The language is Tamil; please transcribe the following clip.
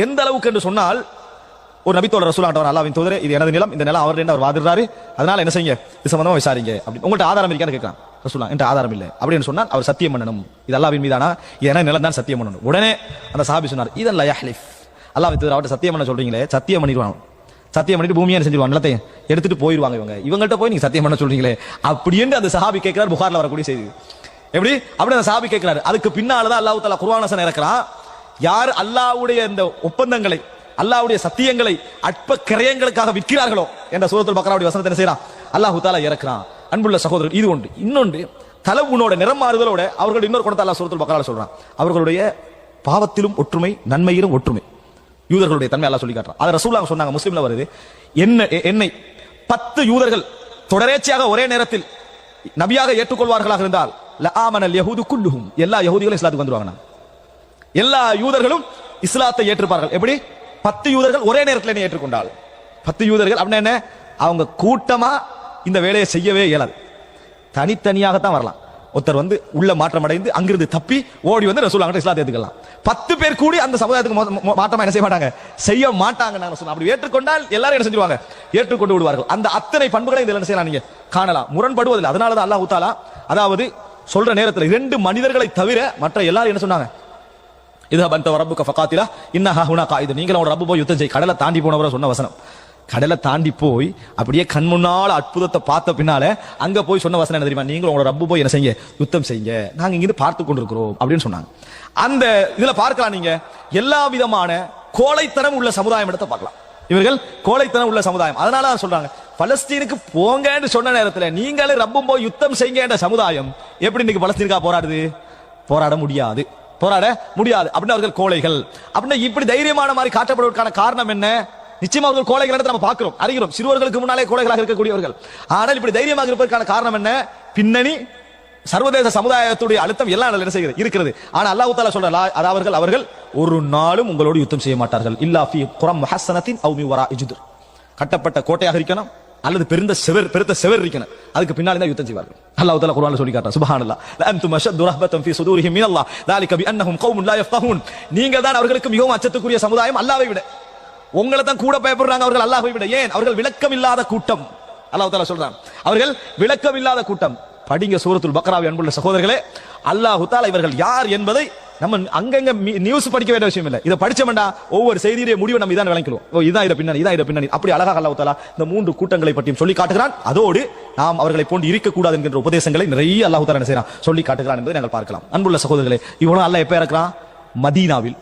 எந்த அளவுக்கு என்று சொன்னால், ஒரு நபித்தோட ரசூலாண்டவர் அல்லாஹ்வின் தூதரே, இது எனது நிலம், இந்த நிலம் அவர் அவர் வாதிடுறாரு, அதனால என்ன செய்யுங்க, இது சம்பந்தமா விசாரிங்க அப்படி. உங்கள்ட்ட ஆதாரம் இருக்கான்னு கேட்கலாம். ரசூலா என்ற ஆதாரம் இல்லை அப்படின்னு சொன்னால் அவர் சத்தியம் பண்ணணும், இது அல்லாஹ்வின் மீதானா, இது நிலம் தான் சத்தியம் பண்ணணும். உடனே அந்த சஹாபி சொன்னார், இதன் லா யஹ்லிஃப், அல்லாஹ்வின் தூதர் அவர்கிட்ட சத்தியம் பண்ண சொல்றீங்களே, சத்தியம் பண்ணிடுவாங்க, சத்தியம் பண்ணிட்டு பூமியை செஞ்சிருவாங்க, நிலத்தையும் எடுத்துட்டு போயிடுவாங்க இவங்கள்ட்ட போய் நீங்க சத்தியம் பண்ண சொல்றீங்களே அப்படின்னு அந்த சஹாபி கேட்கிறார். புகார்ல வரக்கூடிய செய்தி எப்படி அப்படி அந்த சஹாபி கேட்கிறாரு. அதுக்கு பின்னால்தான் அல்லாஹ் தஆலா குர்ஆன் வசனம் இறக்குறான், யார் அல்லாஹ்வுடைய இந்த ஒப்பந்தங்களை, அல்லாஹ்வுடைய சத்தியங்களை அற்ப கிரயங்களுக்காக விற்கிறார்களோ என்ற சூரத்துல் பக்ராவுடைய வசனத்தை என்ன செய்யறான், அல்லாஹ் தஆலா இறக்குறான். அன்புள்ள சகோதரர், இது ஒன்று. இன்னொன்று, தலவுனோட நிறம் மாறுதலோட அவர்கள் இன்னொரு குணத்தை அல்லாஹ் சூரத்துல் பக்ரால சொல்றான், அவர்களுடைய பாவத்திலும் ஒற்றுமை, நன்மையிலும் ஒற்றுமை. யூதர்களுடைய தன்மை அல்லாஹ் சொல்லி காட்டுறான். அது ரசூலுல்லாஹ் சொன்னாங்க, முஸ்லிம்ல வருது, என்னை 10 யூதர்கள் தொடரேச்சையாக ஒரே நேரத்தில் நபியாக ஏற்றுக்கொள்வார்களாக இருந்தால் லஆமனல் யஹூது குல்லுஹும், எல்லா யஹூதிகளும் இஸ்லாத்துக்கு வந்துருவாங்க, எல்லா யூதர்களும் இஸ்லாத்தை ஏற்றுப்பார்கள். எப்படி? 10 யூதர்கள் ஒரே நேரத்தில் என்ன ஏற்றுக்கொண்டால், 10 யூதர்கள் அப்படின்னா என்ன, அவங்க கூட்டமா இந்த வேலையை செய்யவே இயலாது, தனித்தனியாகத்தான் வரலாம். ஒருத்தர் உள்ள மாற்றம் அடைந்து அங்கிருந்து தப்பி ஓடி ரசூலுல்லாஹ் இஸ்லாத்தை ஏற்றுக்கலாம். 10 பேர் கூடி அந்த சமுதாயத்துக்கு மாற்றமா என்ன செய்ய மாட்டாங்க, செய்ய மாட்டாங்க. நாங்க சொன்னோம், அப்படி ஏற்றுக்கொண்டால் எல்லாரும் என்ன செஞ்சுவாங்க, ஏற்றுக்கொண்டு விடுவார்கள். அந்த அத்தனை பண்புகளை இதில் என்ன செய்யலாம், நீங்க காணலாம், முரண்படுவதில்லை. அதனாலதான் அல்லாஹ் தஆலா அதாவது சொல்ற நேரத்தில் 2 மனிதர்களை தவிர மற்ற எல்லாரும் என்ன சொன்னாங்க, இதஹப் அன்த வரப்புக ஃபகாத்திலா இன்னஹா ஹுனா காயிது, நீங்களோட ரப்பு போய் யுத்தம் செய். கடலை தாண்டி போனவரை சொன்ன வசனம், கடலை தாண்டி போய் அப்படியே கண் முன்னால் அற்புதத்தை பார்த்த பின்னால அங்க போய் சொன்ன வசனம் என்ன தெரியுமா, நீங்களும் உங்களோட ரப்பு போய் என்ன செய்யுங்க, யுத்தம் செய்யுங்க, நாங்க இங்கிருந்து பார்த்து கொண்டிருக்கிறோம் அப்படின்னு சொன்னாங்க. அந்த இதுல பார்க்கலாம், நீங்க எல்லா விதமான கோழைத்தனம் உள்ள சமுதாயம் எடுத்து பார்க்கலாம். இவர்கள் கோழைத்தனம் உள்ள சமுதாயம். அதனால சொல்றாங்க, பலஸ்தீனுக்கு போங்கன்னு சொன்ன நேரத்தில் நீங்களே ரப்பும் போய் யுத்தம் செய்யுங்க என்ற சமுதாயம் எப்படி இன்னைக்கு பலஸ்தீனுக்கா போராடுது, போராட முடியாது அப்படின்னு அவர்கள் கோழைகள் அப்படின்னா இப்படி தைரியமான மாதிரி காட்டப்படுவதற்கான காரணம் என்ன? நிச்சயமா அவர்கள் கோழைகள் நம்ம பார்க்கிறோம், அறிகிறோம், சிறுவர்களுக்கு முன்னாலே கோழைகளாக இருக்கக்கூடியவர்கள். ஆனால் இப்படி தைரியமாக இருப்பதற்கான காரணம் என்ன? பின்னணி சர்வதேச சமுதாயத்துடைய அழுத்தம் எல்லாம் என்ன செய்கிறது இருக்கிறது. ஆனா அல்லாஹ் தஆலா சொல்றார், அதாவது அவர்கள் ஒரு நாளும் உங்களோடு யுத்தம் செய்ய மாட்டார்கள், இல்லா ஃபீ குரம் முஹஸ்ஸனத்தின் அவ் மின் வராஇ ஜுதுர், கட்டப்பட்ட கோட்டையாக இருக்கணும் அல்லது பெருந்த செவர் இருக்கணும், அதுக்கு பின்னாடி தான் யுத்தம் செய்வார்கள். அல்லாஹ் தஆலா குர்ஆன்ல சொல்லி காட்டுறான், சுப்ஹானல்லாஹ், லா அன்தும் அஷத்து ரஹபத்தன் ஃபீ சுதூரிஹிம் மினல்லாஹ் ذلك بانهم قوم لا يفقهون, நீங்க தான் அவர்களுக்கு மிகவும் அச்சத்துக்குரிய சமுதாயம், அல்லாஹ்வை விட உங்களை தான் கூட பயப்படுறாங்க அவர்கள் அல்லாஹ்வை விட. ஏன்? அவர்கள் விளக்கம் இல்லாத கூட்டம். அல்லாஹ் தஆலா சொல்றான், அவர்கள் விளக்கம் இல்லாத கூட்டம். படிங்க சூரத்துல் பக்ராவை அன்புள்ள சகோதரர்களே. அல்லாஹ் தஆலா இவர்கள் யார் என்பதை நம்ம அங்கங்க நியூஸ் படிக்க வேண்டிய விஷயம் இல்லை, இதை படிச்சோம்னா ஒவ்வொரு செய்தியுடைய முடிவை நம்ம இதான் விளங்கிடுவோம். இதான் இதை பின்னணி அப்படி அழகாக அல்லாஹ் தஆலா இந்த 3 கூட்டங்களை பற்றியும் சொல்லி காட்டுகிறான். அதோடு நாம் அவர்களை போன்று இருக்கக்கூடாது என்கின்ற உபதேசங்களை நிறைய அல்லாஹ் தஆலா என்ன செய்யறான், சொல்லி காட்டுகிறான் என்பதை நாங்கள் பார்க்கலாம். அன்புள்ள சகோதரர்களே, இவனும் அல்லாஹ் எப்ப இறக்குறான்? மதீனாவில்